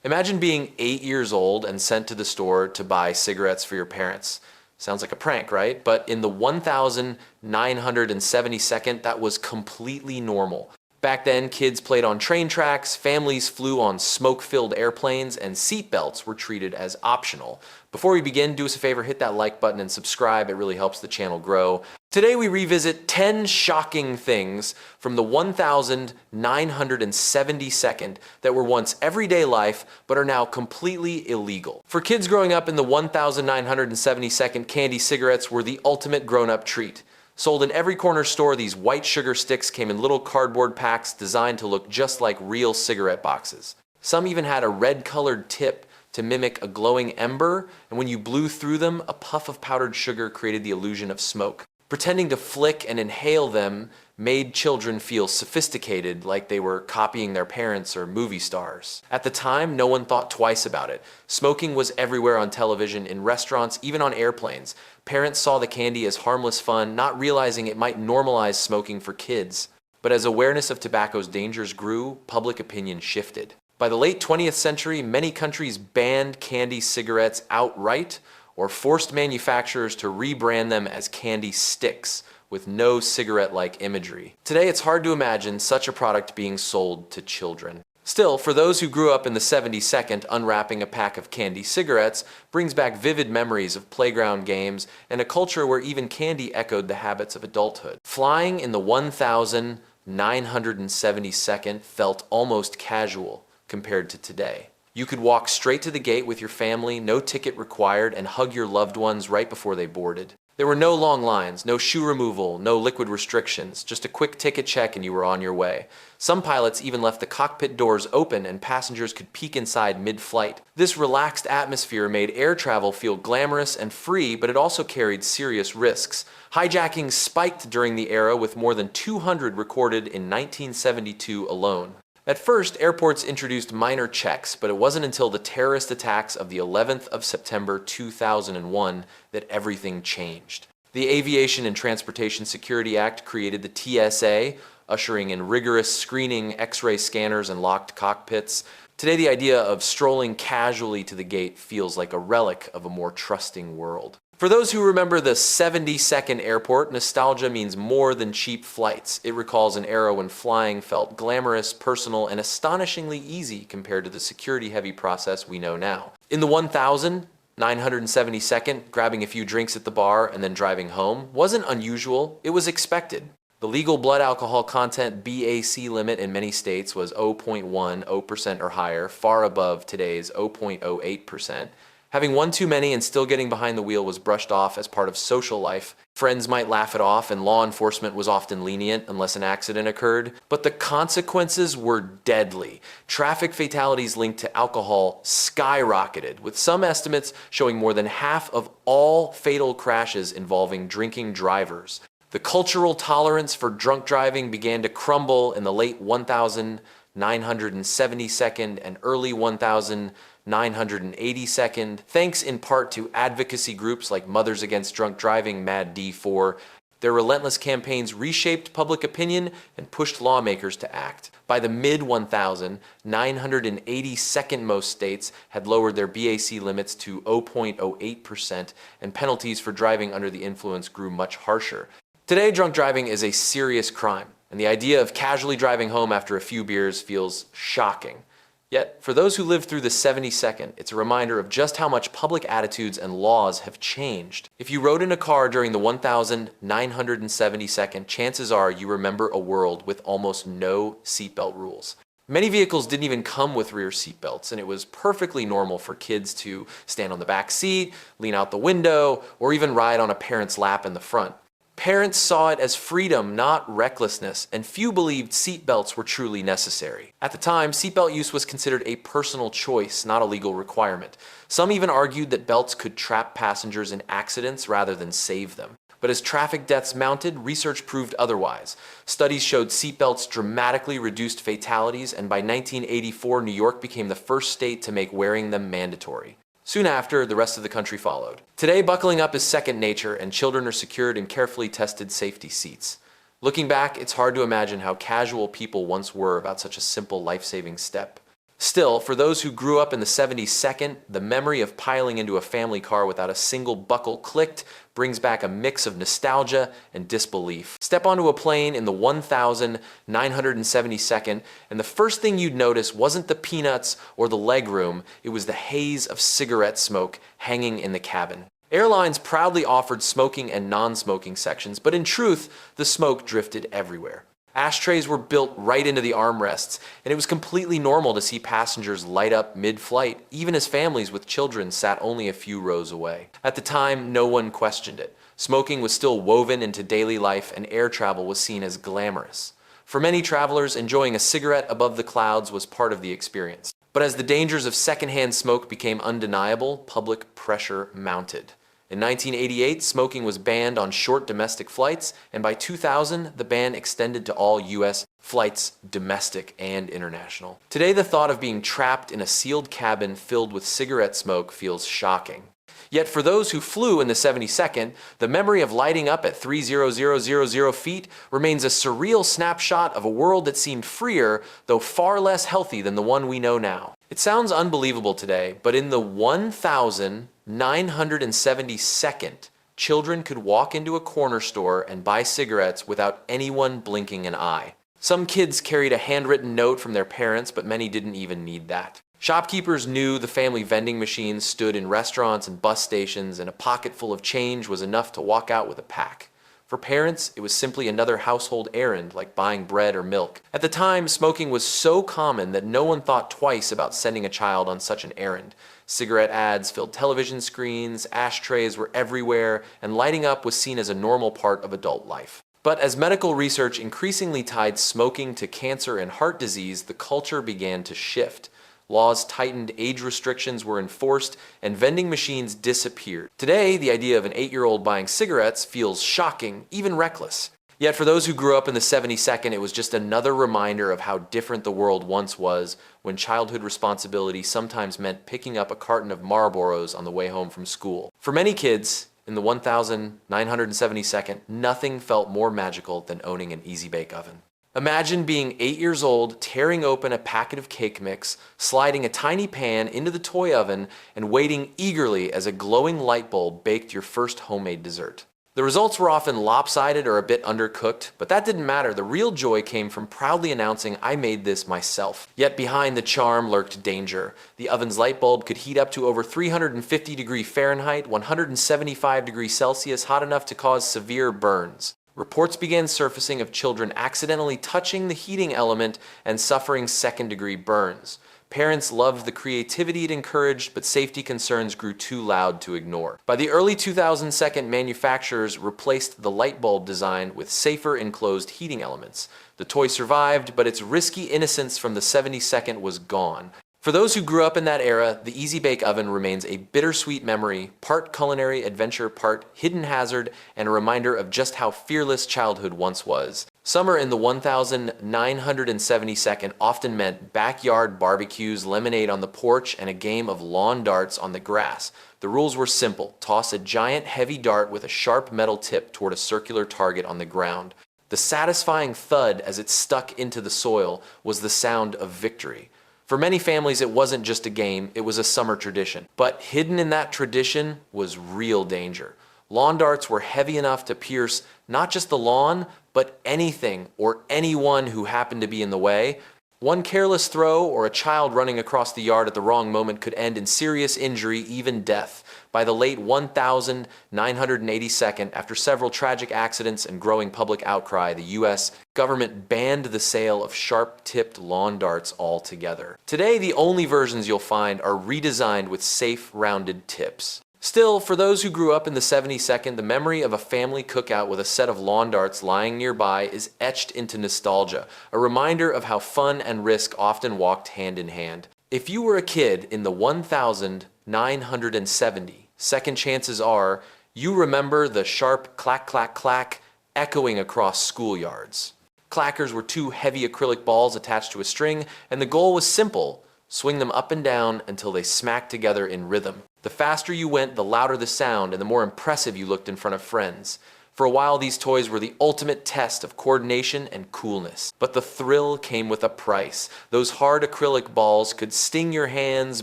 Imagine being 8 years old and sent to the store to buy cigarettes for your parents. Sounds like a prank, right? But in the 1972nd, that was completely normal. Back then, kids played on train tracks, families flew on smoke-filled airplanes, and seatbelts were treated as optional. Before we begin, do us a favor, hit that like button and subscribe. It really helps the channel grow. Today we revisit 10 shocking things from the 1972nd that were once everyday life but are now completely illegal. For kids growing up in the 1972nd, candy cigarettes were the ultimate grown-up treat. Sold in every corner store, these white sugar sticks came in little cardboard packs designed to look just like real cigarette boxes. Some even had a red-colored tip to mimic a glowing ember, and when you blew through them, a puff of powdered sugar created the illusion of smoke. Pretending to flick and inhale them made children feel sophisticated, like they were copying their parents or movie stars. At the time, no one thought twice about it. Smoking was everywhere on television, in restaurants, even on airplanes. Parents saw the candy as harmless fun, not realizing it might normalize smoking for kids. But as awareness of tobacco's dangers grew, public opinion shifted. By the late 20th century, many countries banned candy cigarettes outright or forced manufacturers to rebrand them as candy sticks with no cigarette-like imagery. Today, it's hard to imagine such a product being sold to children. Still, for those who grew up in the 72nd, unwrapping a pack of candy cigarettes brings back vivid memories of playground games and a culture where even candy echoed the habits of adulthood. Flying in the 1972nd felt almost casual compared to today. You could walk straight to the gate with your family, no ticket required, and hug your loved ones right before they boarded. There were no long lines, no shoe removal, no liquid restrictions, just a quick ticket check and you were on your way. Some pilots even left the cockpit doors open and passengers could peek inside mid-flight. This relaxed atmosphere made air travel feel glamorous and free, but it also carried serious risks. Hijackings spiked during the era, with more than 200 recorded in 1972 alone. At first, airports introduced minor checks, but it wasn't until the terrorist attacks of the 11th of September 2001 that everything changed. The Aviation and Transportation Security Act created the TSA, ushering in rigorous screening, X-ray scanners, and locked cockpits. Today, the idea of strolling casually to the gate feels like a relic of a more trusting world. For those who remember the 72nd airport, nostalgia means more than cheap flights. It recalls an era when flying felt glamorous, personal, and astonishingly easy compared to the security-heavy process we know now. In the 1972nd, grabbing a few drinks at the bar and then driving home wasn't unusual, it was expected. The legal blood alcohol content BAC limit in many states was 0.10% or higher, far above today's 0.08%. Having one too many and still getting behind the wheel was brushed off as part of social life. Friends might laugh it off, and law enforcement was often lenient unless an accident occurred. But the consequences were deadly. Traffic fatalities linked to alcohol skyrocketed, with some estimates showing more than half of all fatal crashes involving drinking drivers. The cultural tolerance for drunk driving began to crumble in the late 1972nd and early 1982nd, thanks in part to advocacy groups like Mothers Against Drunk Driving, MAD D4. Their relentless campaigns reshaped public opinion and pushed lawmakers to act. By the mid-1982nd, most states had lowered their BAC limits to 0.08%, and penalties for driving under the influence grew much harsher. Today, drunk driving is a serious crime, and the idea of casually driving home after a few beers feels shocking. Yet, for those who lived through the 72nd, it's a reminder of just how much public attitudes and laws have changed. If you rode in a car during the 1972nd, chances are you remember a world with almost no seatbelt rules. Many vehicles didn't even come with rear seatbelts, and it was perfectly normal for kids to stand on the back seat, lean out the window, or even ride on a parent's lap in the front. Parents saw it as freedom, not recklessness, and few believed seatbelts were truly necessary. At the time, seatbelt use was considered a personal choice, not a legal requirement. Some even argued that belts could trap passengers in accidents rather than save them. But as traffic deaths mounted, research proved otherwise. Studies showed seatbelts dramatically reduced fatalities, and by 1984, New York became the first state to make wearing them mandatory. Soon after, the rest of the country followed. Today, buckling up is second nature, and children are secured in carefully tested safety seats. Looking back, it's hard to imagine how casual people once were about such a simple life-saving step. Still, for those who grew up in the 72nd, the memory of piling into a family car without a single buckle clicked brings back a mix of nostalgia and disbelief. Step onto a plane in the 1972nd, and the first thing you'd notice wasn't the peanuts or the legroom, it was the haze of cigarette smoke hanging in the cabin. Airlines proudly offered smoking and non-smoking sections, but in truth, the smoke drifted everywhere. Ashtrays were built right into the armrests, and it was completely normal to see passengers light up mid-flight, even as families with children sat only a few rows away. At the time, no one questioned it. Smoking was still woven into daily life, and air travel was seen as glamorous. For many travelers, enjoying a cigarette above the clouds was part of the experience. But as the dangers of secondhand smoke became undeniable, public pressure mounted. In 1988, smoking was banned on short domestic flights, and by 2000, the ban extended to all U.S. flights, domestic and international. Today, the thought of being trapped in a sealed cabin filled with cigarette smoke feels shocking. Yet for those who flew in the 72nd, the memory of lighting up at 300,000 feet remains a surreal snapshot of a world that seemed freer, though far less healthy than the one we know now. It sounds unbelievable today, but in the 1972nd, children could walk into a corner store and buy cigarettes without anyone blinking an eye. Some kids carried a handwritten note from their parents, but many didn't even need that. Shopkeepers knew the family vending machines stood in restaurants and bus stations, and a pocket full of change was enough to walk out with a pack. For parents, it was simply another household errand like buying bread or milk. At the time, smoking was so common that no one thought twice about sending a child on such an errand. Cigarette ads filled television screens, ashtrays were everywhere, and lighting up was seen as a normal part of adult life. But as medical research increasingly tied smoking to cancer and heart disease, the culture began to shift. Laws tightened, age restrictions were enforced, and vending machines disappeared. Today, the idea of an 8-year-old buying cigarettes feels shocking, even reckless. Yet for those who grew up in the 72nd, it was just another reminder of how different the world once was, when childhood responsibility sometimes meant picking up a carton of Marlboros on the way home from school. For many kids, in the 1972nd, nothing felt more magical than owning an Easy Bake Oven. Imagine being 8 years old, tearing open a packet of cake mix, sliding a tiny pan into the toy oven, and waiting eagerly as a glowing light bulb baked your first homemade dessert. The results were often lopsided or a bit undercooked, but that didn't matter. The real joy came from proudly announcing, "I made this myself." Yet behind the charm lurked danger. The oven's light bulb could heat up to over 350 degrees Fahrenheit, 175 degrees Celsius, hot enough to cause severe burns. Reports began surfacing of children accidentally touching the heating element and suffering second-degree burns. Parents loved the creativity it encouraged, but safety concerns grew too loud to ignore. By the early 2000s, manufacturers replaced the light bulb design with safer enclosed heating elements. The toy survived, but its risky innocence from the 72nd was gone. For those who grew up in that era, the Easy Bake Oven remains a bittersweet memory, part culinary adventure, part hidden hazard, and a reminder of just how fearless childhood once was. Summer in the 1972nd often meant backyard barbecues, lemonade on the porch, and a game of lawn darts on the grass. The rules were simple: toss a giant heavy dart with a sharp metal tip toward a circular target on the ground. The satisfying thud as it stuck into the soil was the sound of victory. For many families, it wasn't just a game, it was a summer tradition. But hidden in that tradition was real danger. Lawn darts were heavy enough to pierce not just the lawn, but anything or anyone who happened to be in the way. One careless throw or a child running across the yard at the wrong moment could end in serious injury, even death. By the late 1982nd, after several tragic accidents and growing public outcry, the U.S. government banned the sale of sharp-tipped lawn darts altogether. Today, the only versions you'll find are redesigned with safe, rounded tips. Still, for those who grew up in the 72nd, the memory of a family cookout with a set of lawn darts lying nearby is etched into nostalgia, a reminder of how fun and risk often walked hand in hand. If you were a kid in the 1970, second chances are you remember the sharp clack, clack, clack echoing across schoolyards. Clackers were two heavy acrylic balls attached to a string, and the goal was simple: swing them up and down until they smacked together in rhythm. The faster you went, the louder the sound, and the more impressive you looked in front of friends. For a while, these toys were the ultimate test of coordination and coolness. But the thrill came with a price. Those hard acrylic balls could sting your hands,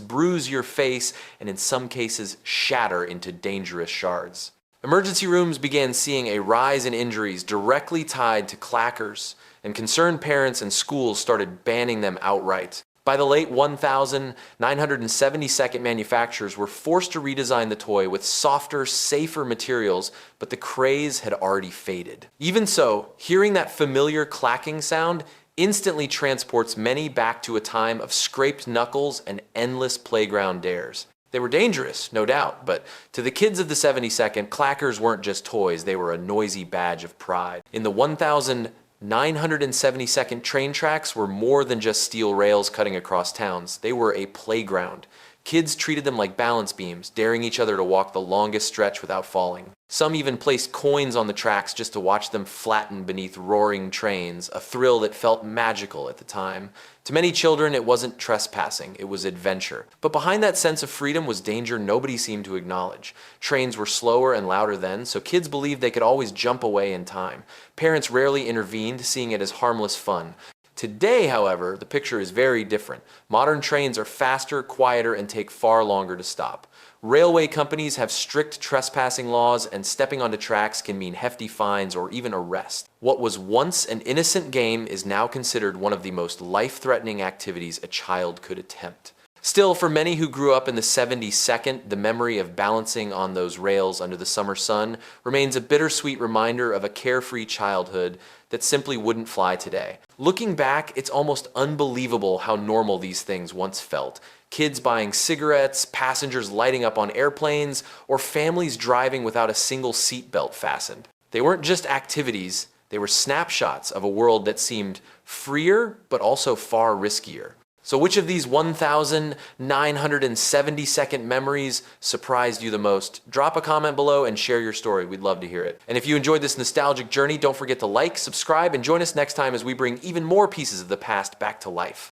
bruise your face, and in some cases shatter into dangerous shards. Emergency rooms began seeing a rise in injuries directly tied to clackers, and concerned parents and schools started banning them outright. By the late 1972nd, manufacturers were forced to redesign the toy with softer, safer materials, but the craze had already faded. Even so, hearing that familiar clacking sound instantly transports many back to a time of scraped knuckles and endless playground dares. They were dangerous, no doubt, but to the kids of the 72nd, clackers weren't just toys, they were a noisy badge of pride. In the 1972nd, train tracks were more than just steel rails cutting across towns. They were a playground. Kids treated them like balance beams, daring each other to walk the longest stretch without falling. Some even placed coins on the tracks just to watch them flatten beneath roaring trains, a thrill that felt magical at the time. To many children, it wasn't trespassing, it was adventure. But behind that sense of freedom was danger nobody seemed to acknowledge. Trains were slower and louder then, so kids believed they could always jump away in time. Parents rarely intervened, seeing it as harmless fun. Today, however, the picture is very different. Modern trains are faster, quieter, and take far longer to stop. Railway companies have strict trespassing laws, and stepping onto tracks can mean hefty fines or even arrest. What was once an innocent game is now considered one of the most life-threatening activities a child could attempt. Still, for many who grew up in the 72nd, the memory of balancing on those rails under the summer sun remains a bittersweet reminder of a carefree childhood that simply wouldn't fly today. Looking back, it's almost unbelievable how normal these things once felt. Kids buying cigarettes, passengers lighting up on airplanes, or families driving without a single seatbelt fastened. They weren't just activities, they were snapshots of a world that seemed freer, but also far riskier. So which of these 1,972nd memories surprised you the most? Drop a comment below and share your story. We'd love to hear it. And if you enjoyed this nostalgic journey, don't forget to like, subscribe, and join us next time as we bring even more pieces of the past back to life.